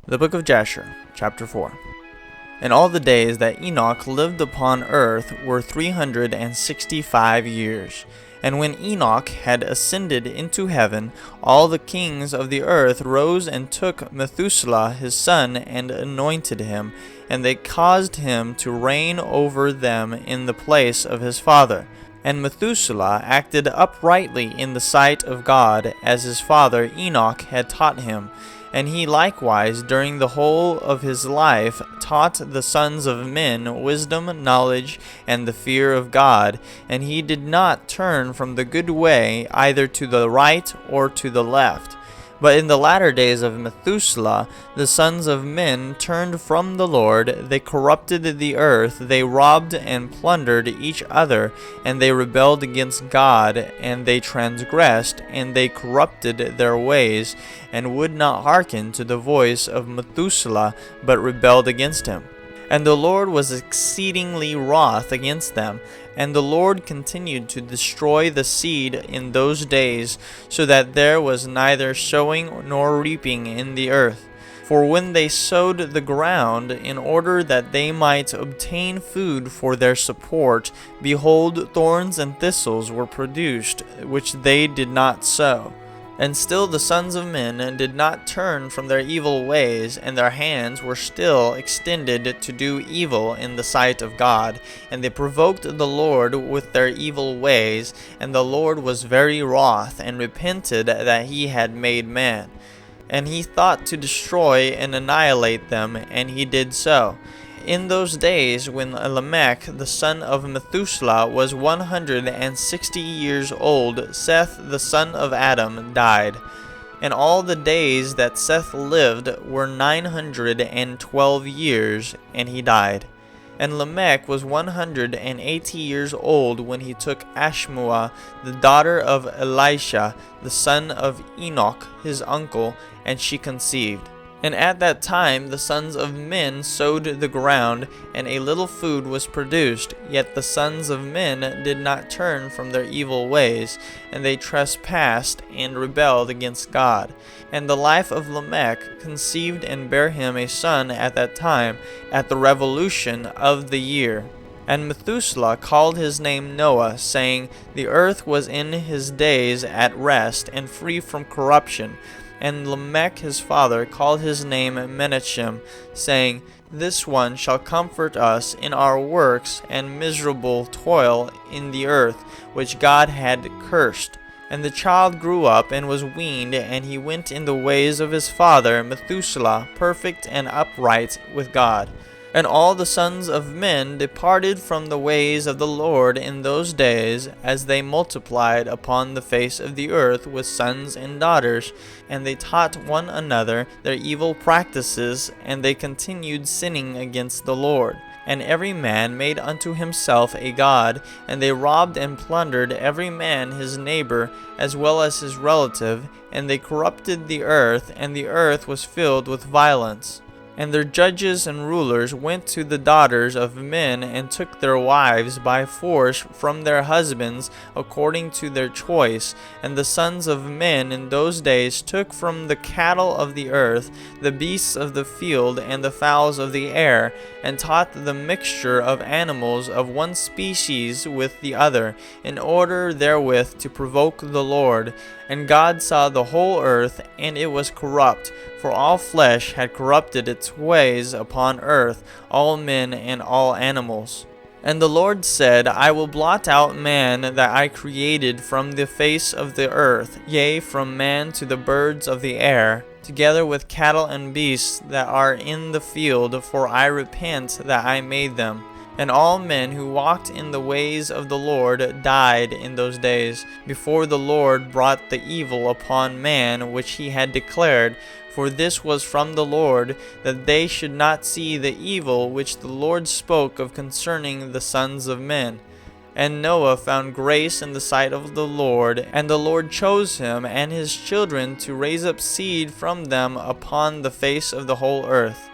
The book of Jasher, chapter 4. And all the days that Enoch lived upon earth were 365 years. And when Enoch had ascended into heaven, all the kings of the earth rose and took Methuselah his son and anointed him, and they caused him to reign over them in the place of his father. And Methuselah acted uprightly in the sight of God, as his father Enoch had taught him. And he likewise during the whole of his life taught the sons of men wisdom, knowledge, and the fear of God. And he did not turn from the good way either to the right or to the left. But in the latter days of Methuselah, the sons of men turned from the Lord, they corrupted the earth, they robbed and plundered each other, and they rebelled against God, and they transgressed, and they corrupted their ways, and would not hearken to the voice of Methuselah, but rebelled against him. And the Lord was exceedingly wroth against them, and the Lord continued to destroy the seed in those days, so that there was neither sowing nor reaping in the earth. For when they sowed the ground, in order that they might obtain food for their support, behold, thorns and thistles were produced, which they did not sow. And still the sons of men did not turn from their evil ways, and their hands were still extended to do evil in the sight of God. And they provoked the Lord with their evil ways, and the Lord was very wroth, and repented that he had made man. And he thought to destroy and annihilate them, and he did so. In those days, when Lamech the son of Methuselah was 160 years old, Seth the son of Adam died. And all the days that Seth lived were 912 years, and he died. And Lamech was 180 years old when he took Ashmua, the daughter of Elisha, the son of Enoch, his uncle, and she conceived. And at that time the sons of men sowed the ground, and a little food was produced. Yet the sons of men did not turn from their evil ways, and they trespassed and rebelled against God. And the life of Lamech conceived and bare him a son at that time, at the revolution of the year. And Methuselah called his name Noah, saying, The earth was in his days at rest, and free from corruption. And Lamech his father called his name Menachem, saying, This one shall comfort us in our works and miserable toil in the earth, which God had cursed. And the child grew up and was weaned, and he went in the ways of his father Methuselah, perfect and upright with God. And all the sons of men departed from the ways of the Lord in those days, as they multiplied upon the face of the earth with sons and daughters, and they taught one another their evil practices, and they continued sinning against the Lord. And every man made unto himself a god, and they robbed and plundered every man his neighbor, as well as his relative, and they corrupted the earth, and the earth was filled with violence. And their judges and rulers went to the daughters of men and took their wives by force from their husbands according to their choice. And the sons of men in those days took from the cattle of the earth, the beasts of the field, and the fowls of the air, and taught the mixture of animals of one species with the other, in order therewith to provoke the Lord. And God saw the whole earth, and it was corrupt, for all flesh had corrupted its ways upon earth, all men and all animals. And the Lord said, I will blot out man that I created from the face of the earth, yea, from man to the birds of the air, together with cattle and beasts that are in the field, for I repent that I made them. And all men who walked in the ways of the Lord died in those days, before the Lord brought the evil upon man which he had declared. For this was from the Lord, that they should not see the evil which the Lord spoke of concerning the sons of men. And Noah found grace in the sight of the Lord, and the Lord chose him and his children to raise up seed from them upon the face of the whole earth.